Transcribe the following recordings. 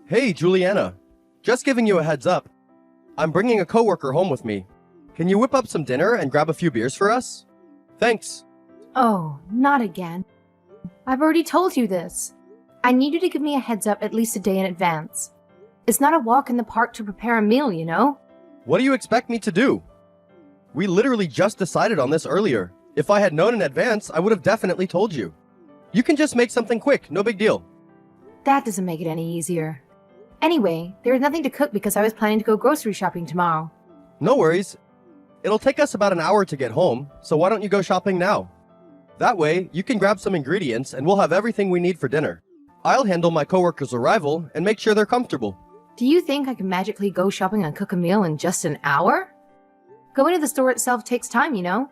Hey, Juliana. Just giving you a heads up. I'm bringing a coworker home with me. Can you whip up some dinner and grab a few beers for us? Thanks. Oh, not again. I've already told you this. I need you to give me a heads up at least a day in advance. It's not a walk in the park to prepare a meal, you know? What do you expect me to do? We literally just decided on this earlier. If I had known in advance, I would have definitely told you. You can just make something quick, no big deal. That doesn't make it any easier. Anyway, there is nothing to cook because I was planning to go grocery shopping tomorrow. No worries. It'll take us about an hour to get home, so why don't you go shopping now? That way, you can grab some ingredients and we'll have everything we need for dinner. I'll handle my coworker's arrival and make sure they're comfortable. Do you think I can magically go shopping and cook a meal in just an hour? Going to the store itself takes time, you know?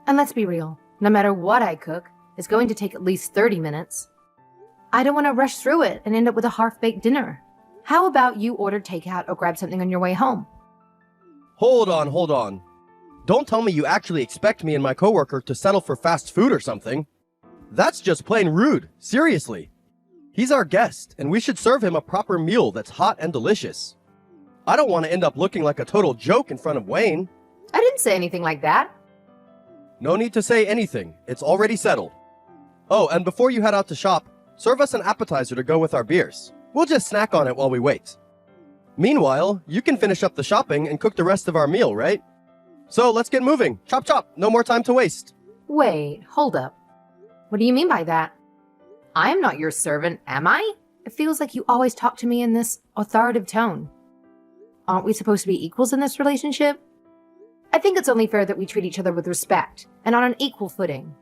And let's be real, no matter what I cook, it's going to take at least 30 minutes. I don't want to rush through it and end up with a half-baked dinner. How about you order takeout or grab something on your way home? Hold on. Don't tell me you actually expect me and my coworker to settle for fast food or something. That's just plain rude, seriously. He's our guest, and we should serve him a proper meal that's hot and delicious. I don't want to end up looking like a total joke in front of Wayne. I didn't say anything like that. No need to say anything, it's already settled. Oh, and before you head out to shop, serve us an appetizer to go with our beers. We'll just snack on it while we wait. Meanwhile, you can finish up the shopping and cook the rest of our meal, right? So let's get moving. Chop chop, no more time to waste. Wait, hold up. What do you mean by that? I am not your servant, am I? It feels like you always talk to me in this authoritative tone. Aren't we supposed to be equals in this relationship? I think it's only fair that we treat each other with respect and on an equal footing.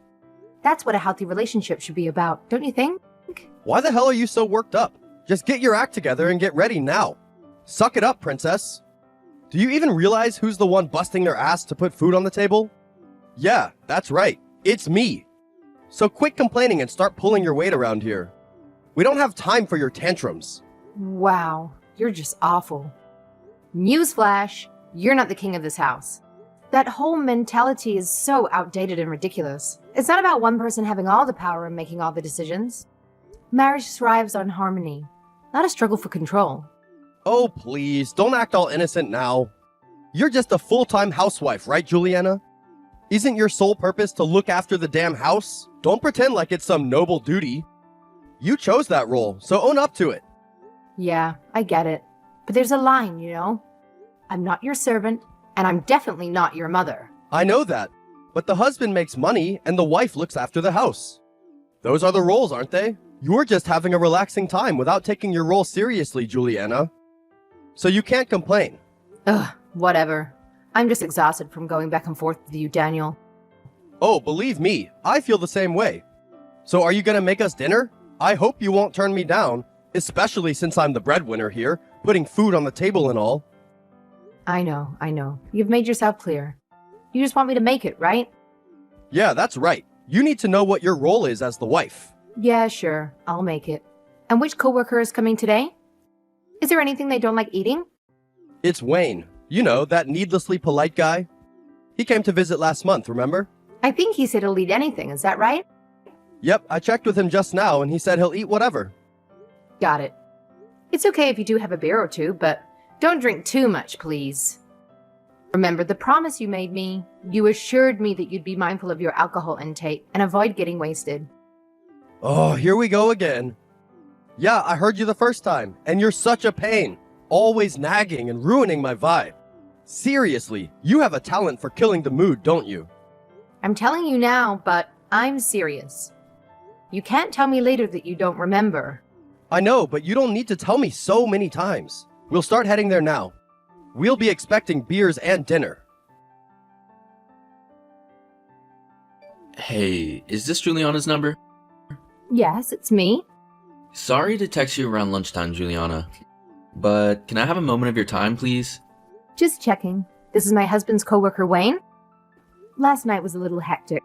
That's what a healthy relationship should be about, don't you think? Why the hell are you so worked up? Just get your act together and get ready now. Suck it up, princess. Do you even realize who's the one busting their ass to put food on the table? Yeah, that's right. It's me. So quit complaining and start pulling your weight around here. We don't have time for your tantrums. Wow, you're just awful. Newsflash, you're not the king of this house. That whole mentality is so outdated and ridiculous. It's not about one person having all the power and making all the decisions. Marriage thrives on harmony, not a struggle for control. Oh, please, don't act all innocent now. You're just a full-time housewife, right, Juliana? Isn't your sole purpose to look after the damn house? Don't pretend like it's some noble duty. You chose that role, so own up to it. Yeah, I get it. But there's a line, you know? I'm not your servant, and I'm definitely not your mother. I know that, but the husband makes money and the wife looks after the house. Those are the roles, aren't they? You're just having a relaxing time without taking your role seriously, Juliana. So you can't complain. Ugh, whatever. I'm just exhausted from going back and forth with you, Daniel. Oh, believe me, I feel the same way. So are you gonna make us dinner? I hope you won't turn me down, especially since I'm the breadwinner here, putting food on the table and all. I know. You've made yourself clear. You just want me to make it, right? Yeah, that's right. You need to know what your role is as the wife. Yeah, sure. I'll make it. And which coworker is coming today? Is there anything they don't like eating? It's Wayne. You know, that needlessly polite guy. He came to visit last month, remember? I think he said he'll eat anything, is that right? Yep, I checked with him just now and he said he'll eat whatever. Got it. It's okay if you do have a beer or two, but don't drink too much, please. Remember the promise you made me. You assured me that you'd be mindful of your alcohol intake and avoid getting wasted. Oh, here we go again. Yeah, I heard you the first time, and you're such a pain. Always nagging and ruining my vibe. Seriously, you have a talent for killing the mood, don't you? I'm telling you now, but I'm serious. You can't tell me later that you don't remember. I know, but you don't need to tell me so many times. We'll start heading there now. We'll be expecting beers and dinner. Hey, is this Juliana's number? Yes, it's me. Sorry to text you around lunchtime, Juliana, but can I have a moment of your time, please? Just checking. This is my husband's coworker, Wayne. Last night was a little hectic.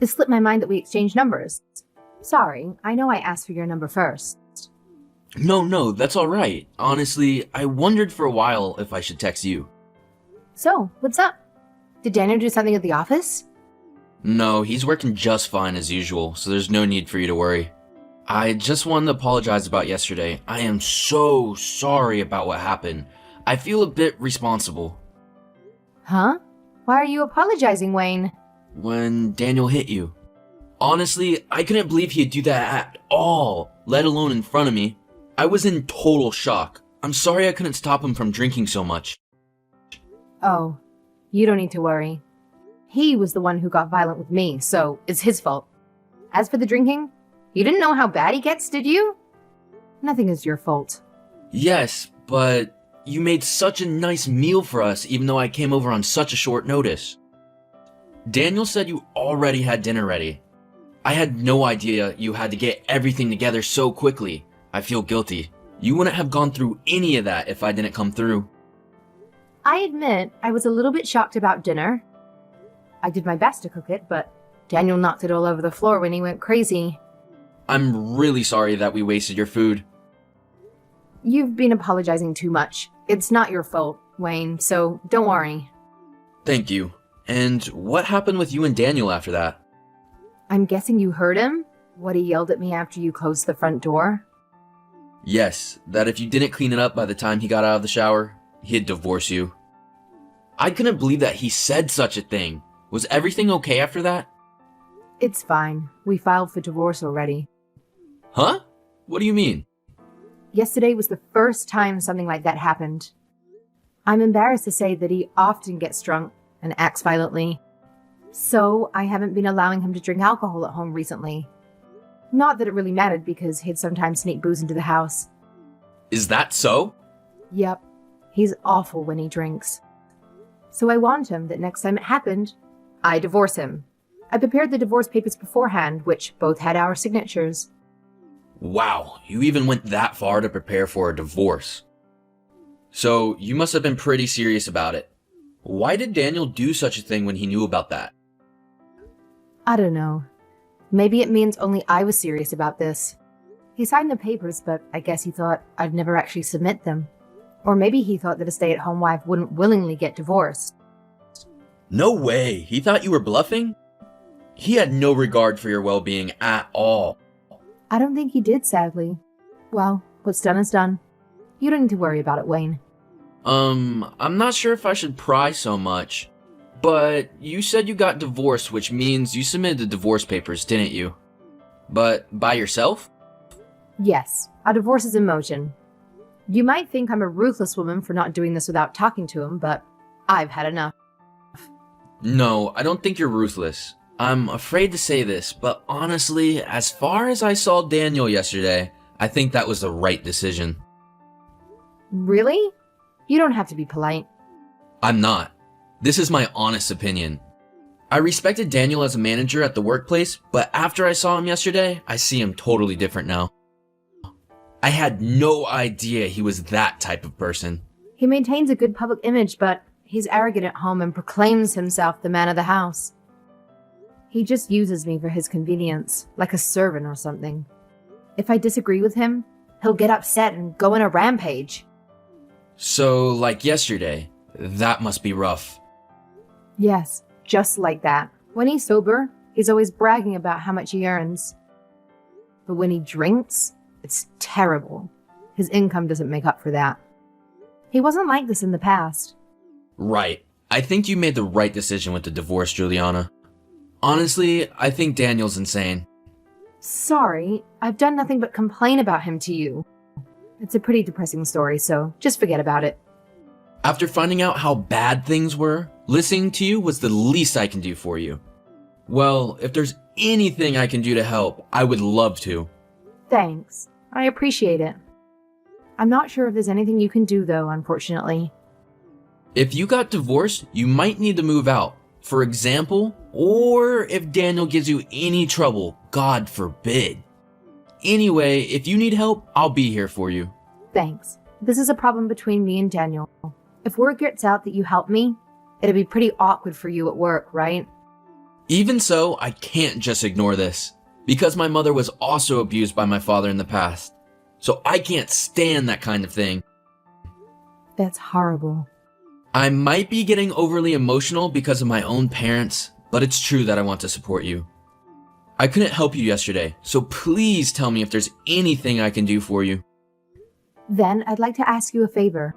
It slipped my mind that we exchanged numbers. Sorry, I know I asked for your number first. No, that's alright. Honestly, I wondered for a while if I should text you. So, what's up? Did Daniel do something at the office? No, he's working just fine as usual, so there's no need for you to worry. I just wanted to apologize about yesterday. I am so sorry about what happened. I feel a bit responsible. Huh? Why are you apologizing, Wayne? When Daniel hit you. Honestly, I couldn't believe he'd do that at all, let alone in front of me. I was in total shock. I'm sorry I couldn't stop him from drinking so much. Oh, you don't need to worry. He was the one who got violent with me, so it's his fault. As for the drinking, you didn't know how bad he gets, did you? Nothing is your fault. Yes, but you made such a nice meal for us even though I came over on such a short notice. Daniel said you already had dinner ready. I had no idea you had to get everything together so quickly. I feel guilty. You wouldn't have gone through any of that if I didn't come through. I admit I was a little bit shocked about dinner. I did my best to cook it, but Daniel knocked it all over the floor when he went crazy. I'm really sorry that we wasted your food. You've been apologizing too much. It's not your fault, Wayne, so don't worry. Thank you. And what happened with you and Daniel after that? I'm guessing you heard him? What he yelled at me after you closed the front door? Yes, that if you didn't clean it up by the time he got out of the shower, he'd divorce you. I couldn't believe that he said such a thing. Was everything okay after that? It's fine. We filed for divorce already. Huh? What do you mean? Yesterday was the first time something like that happened. I'm embarrassed to say that he often gets drunk and acts violently. So I haven't been allowing him to drink alcohol at home recently. Not that it really mattered because he'd sometimes sneak booze into the house. Is that so? Yep, he's awful when he drinks. So I warned him that next time it happened, I divorce him. I prepared the divorce papers beforehand, which both had our signatures. Wow, you even went that far to prepare for a divorce. So you must have been pretty serious about it. Why did Daniel do such a thing when he knew about that? I don't know. Maybe it means only I was serious about this. He signed the papers, but I guess he thought I'd never actually submit them. Or maybe he thought that a stay-at-home wife wouldn't willingly get divorced. No way, he thought you were bluffing? He had no regard for your well-being at all. I don't think he did, sadly. Well, what's done is done. You don't need to worry about it, Wayne. I'm not sure if I should pry so much. But you said you got divorced, which means you submitted the divorce papers, didn't you? But by yourself? Yes, a divorce is in motion. You might think I'm a ruthless woman for not doing this without talking to him, but I've had enough. No, I don't think you're ruthless. I'm afraid to say this, but honestly, as far as I saw Daniel yesterday, I think that was the right decision. Really? You don't have to be polite. I'm not. This is my honest opinion. I respected Daniel as a manager at the workplace, but after I saw him yesterday, I see him totally different now. I had no idea he was that type of person. He maintains a good public image, but he's arrogant at home and proclaims himself the man of the house. He just uses me for his convenience, like a servant or something. If I disagree with him, he'll get upset and go on a rampage. So, like yesterday, that must be rough. Yes, just like that. When he's sober, he's always bragging about how much he earns. But when he drinks, it's terrible. His income doesn't make up for that. He wasn't like this in the past. Right. I think you made the right decision with the divorce, Juliana. Honestly, I think Daniel's insane. Sorry, I've done nothing but complain about him to you. It's a pretty depressing story, so just forget about it. After finding out how bad things were, listening to you was the least I can do for you. Well, if there's anything I can do to help, I would love to. Thanks. I appreciate it. I'm not sure if there's anything you can do, though, unfortunately. If you got divorced, you might need to move out. For example, or if Daniel gives you any trouble, God forbid. Anyway, if you need help, I'll be here for you. Thanks. This is a problem between me and Daniel. If word gets out that you helped me, it'd be pretty awkward for you at work, right? Even so, I can't just ignore this, because my mother was also abused by my father in the past. So I can't stand that kind of thing. That's horrible. I might be getting overly emotional because of my own parents, but it's true that I want to support you. I couldn't help you yesterday, so please tell me if there's anything I can do for you. Then I'd like to ask you a favor.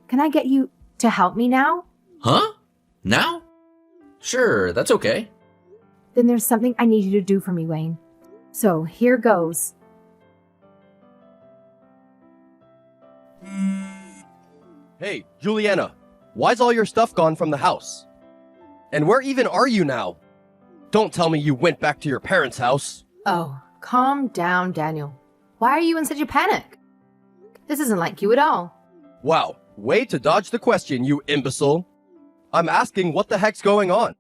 Can I get you to help me now? Huh? Now? Sure, that's okay. Then there's something I need you to do for me, Wayne. So here goes. Hey, Juliana, why's all your stuff gone from the house? And where even are you now? Don't tell me you went back to your parents' house. Oh, calm down, Daniel. Why are you in such a panic? This isn't like you at all. Wow, way to dodge the question, you imbecile. I'm asking what the heck's going on.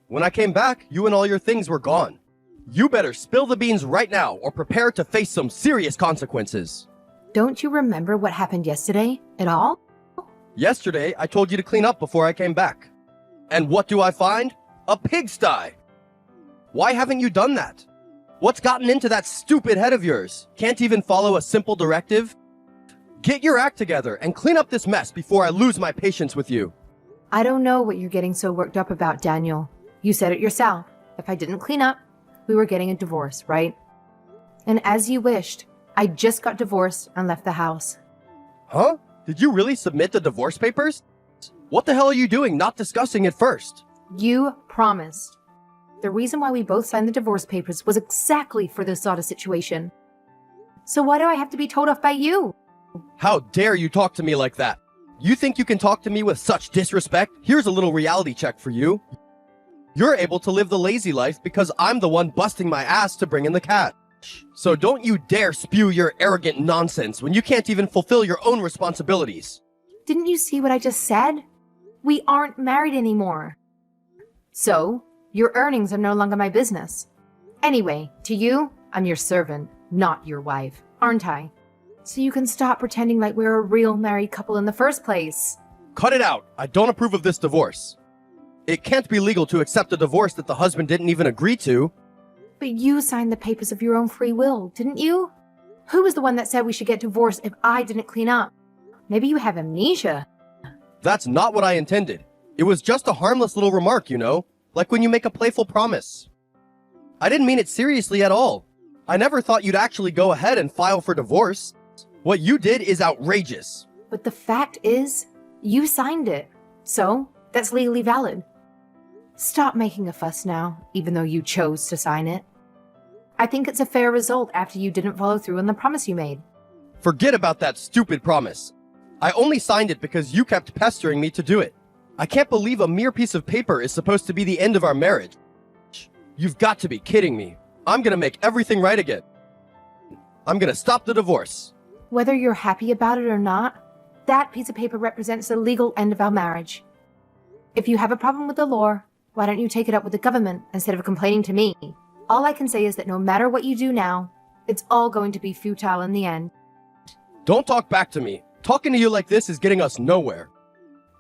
When I came back, you and all your things were gone. You better spill the beans right now or prepare to face some serious consequences. Don't you remember what happened yesterday at all? Yesterday, I told you to clean up before I came back. And what do I find? A pigsty! Why haven't you done that? What's gotten into that stupid head of yours? Can't even follow a simple directive? Get your act together and clean up this mess before I lose my patience with you. I don't know what you're getting so worked up about, Daniel. You said it yourself. If I didn't clean up, we were getting a divorce, right? And as you wished, I just got divorced and left the house. Huh? Did you really submit the divorce papers? What the hell are you doing not discussing it first? You promised. The reason why we both signed the divorce papers was exactly for this sort of situation. So why do I have to be told off by you? How dare you talk to me like that? You think you can talk to me with such disrespect? Here's a little reality check for you. You're able to live the lazy life because I'm the one busting my ass to bring in the cash. So don't you dare spew your arrogant nonsense when you can't even fulfill your own responsibilities. Didn't you see what I just said? We aren't married anymore. So, your earnings are no longer my business. Anyway, to you, I'm your servant, not your wife, aren't I? So you can stop pretending like we're a real married couple in the first place. Cut it out. I don't approve of this divorce. It can't be legal to accept a divorce that the husband didn't even agree to. But you signed the papers of your own free will, didn't you? Who was the one that said we should get divorced if I didn't clean up? Maybe you have amnesia. That's not what I intended. It was just a harmless little remark, you know, like when you make a playful promise. I didn't mean it seriously at all. I never thought you'd actually go ahead and file for divorce. What you did is outrageous. But the fact is, you signed it. So, that's legally valid. Stop making a fuss now, even though you chose to sign it. I think it's a fair result after you didn't follow through on the promise you made. Forget about that stupid promise. I only signed it because you kept pestering me to do it. I can't believe a mere piece of paper is supposed to be the end of our marriage. You've got to be kidding me. I'm gonna make everything right again. I'm gonna stop the divorce. Whether you're happy about it or not, that piece of paper represents the legal end of our marriage. If you have a problem with the law, why don't you take it up with the government instead of complaining to me? All I can say is that no matter what you do now, it's all going to be futile in the end. Don't talk back to me. Talking to you like this is getting us nowhere.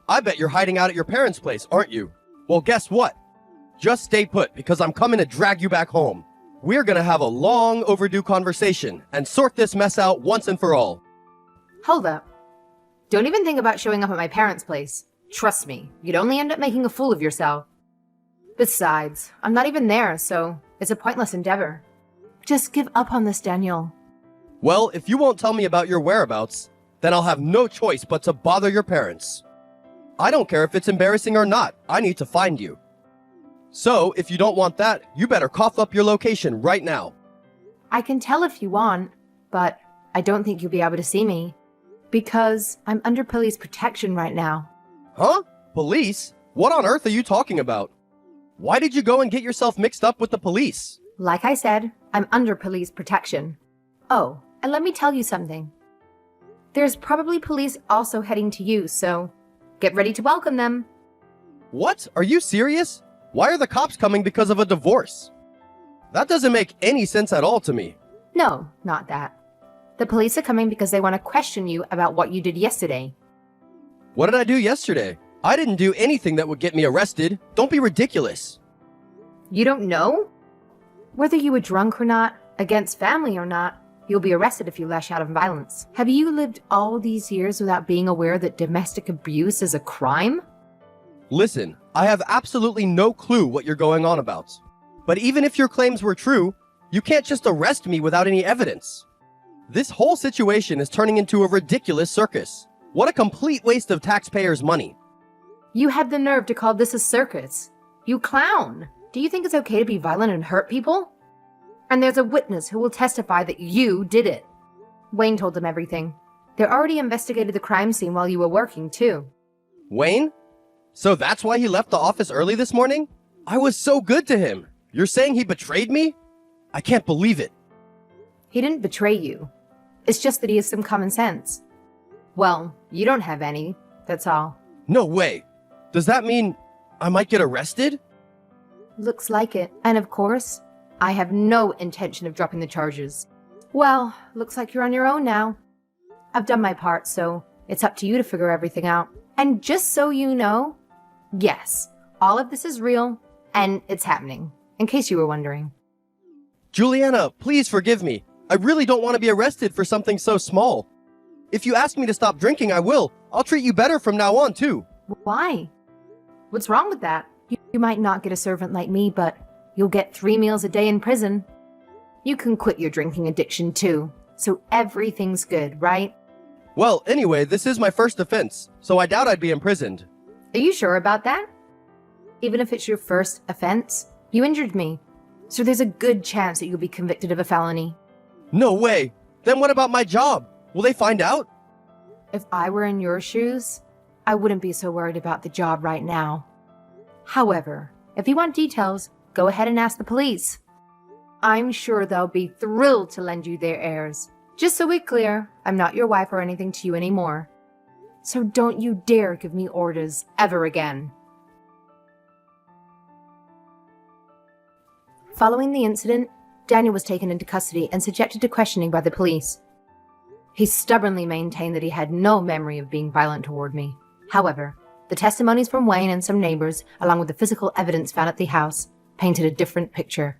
I bet you're hiding out at your parents' place, aren't you? Well, guess what? Just stay put because I'm coming to drag you back home. We're gonna have a long overdue conversation and sort this mess out once and for all. Hold up. Don't even think about showing up at my parents' place. Trust me, you'd only end up making a fool of yourself. Besides, I'm not even there, so it's a pointless endeavor. Just give up on this, Daniel. Well, if you won't tell me about your whereabouts, then I'll have no choice but to bother your parents. I don't care if it's embarrassing or not, I need to find you. So, if you don't want that, you better cough up your location right now. I can tell if you want, but I don't think you'll be able to see me. Because I'm under police protection right now. Huh? Police? What on earth are you talking about? Why did you go and get yourself mixed up with the police? Like I said, I'm under police protection. Oh, and let me tell you something. There's probably police also heading to you, so get ready to welcome them. What? Are you serious? Why are the cops coming because of a divorce? That doesn't make any sense at all to me. No, not that. The police are coming because they want to question you about what you did yesterday. What did I do yesterday? I didn't do anything that would get me arrested. Don't be ridiculous. You don't know? Whether you were drunk or not, against family or not, you'll be arrested if you lash out in violence. Have you lived all these years without being aware that domestic abuse is a crime? Listen, I have absolutely no clue what you're going on about. But even if your claims were true, you can't just arrest me without any evidence. This whole situation is turning into a ridiculous circus. What a complete waste of taxpayers' money. You had the nerve to call this a circus. You clown. Do you think it's okay to be violent and hurt people? And there's a witness who will testify that you did it. Wayne told them everything. They already investigated the crime scene while you were working, too. Wayne? So that's why he left the office early this morning? I was so good to him. You're saying he betrayed me? I can't believe it. He didn't betray you. It's just that he has some common sense. Well, you don't have any, that's all. No way. Does that mean I might get arrested? Looks like it. And of course, I have no intention of dropping the charges. Well, looks like you're on your own now. I've done my part, so it's up to you to figure everything out. And just so you know, yes, all of this is real, and it's happening, in case you were wondering. Juliana, please forgive me. I really don't want to be arrested for something so small. If you ask me to stop drinking, I will. I'll treat you better from now on, too. Why? What's wrong with that? You might not get a servant like me, but you'll get 3 meals a day in prison. You can quit your drinking addiction, too. So everything's good, right? Well, anyway, this is my first offense, so I doubt I'd be imprisoned. Are you sure about that? Even if it's your first offense, you injured me. So there's a good chance that you'll be convicted of a felony. No way. Then what about my job? Will they find out? If I were in your shoes, I wouldn't be so worried about the job right now. However, if you want details, go ahead and ask the police. I'm sure they'll be thrilled to lend you their heirs. Just so we're clear, I'm not your wife or anything to you anymore. So don't you dare give me orders ever again. Following the incident, Daniel was taken into custody and subjected to questioning by the police. He stubbornly maintained that he had no memory of being violent toward me. However, the testimonies from Wayne and some neighbors, along with the physical evidence found at the house, painted a different picture.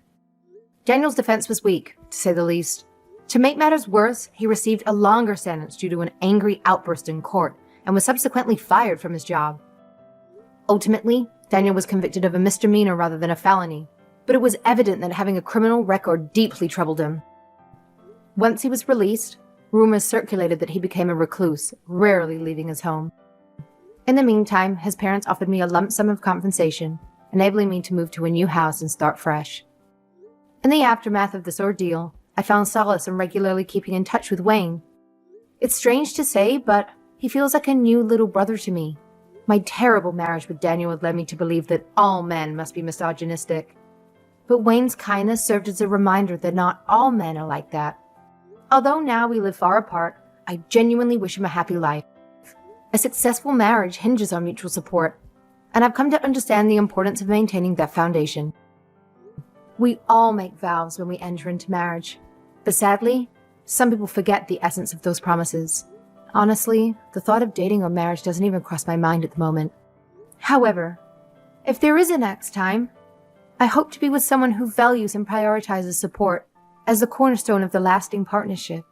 Daniel's defense was weak, to say the least. To make matters worse, he received a longer sentence due to an angry outburst in court and was subsequently fired from his job. Ultimately, Daniel was convicted of a misdemeanor rather than a felony, but it was evident that having a criminal record deeply troubled him. Once he was released, rumors circulated that he became a recluse, rarely leaving his home. In the meantime, his parents offered me a lump sum of compensation, enabling me to move to a new house and start fresh. In the aftermath of this ordeal, I found solace in regularly keeping in touch with Wayne. It's strange to say, but he feels like a new little brother to me. My terrible marriage with Daniel had led me to believe that all men must be misogynistic. But Wayne's kindness served as a reminder that not all men are like that. Although now we live far apart, I genuinely wish him a happy life. A successful marriage hinges on mutual support, and I've come to understand the importance of maintaining that foundation. We all make vows when we enter into marriage, but sadly, some people forget the essence of those promises. Honestly, the thought of dating or marriage doesn't even cross my mind at the moment. However, if there is a next time, I hope to be with someone who values and prioritizes support as the cornerstone of the lasting partnership.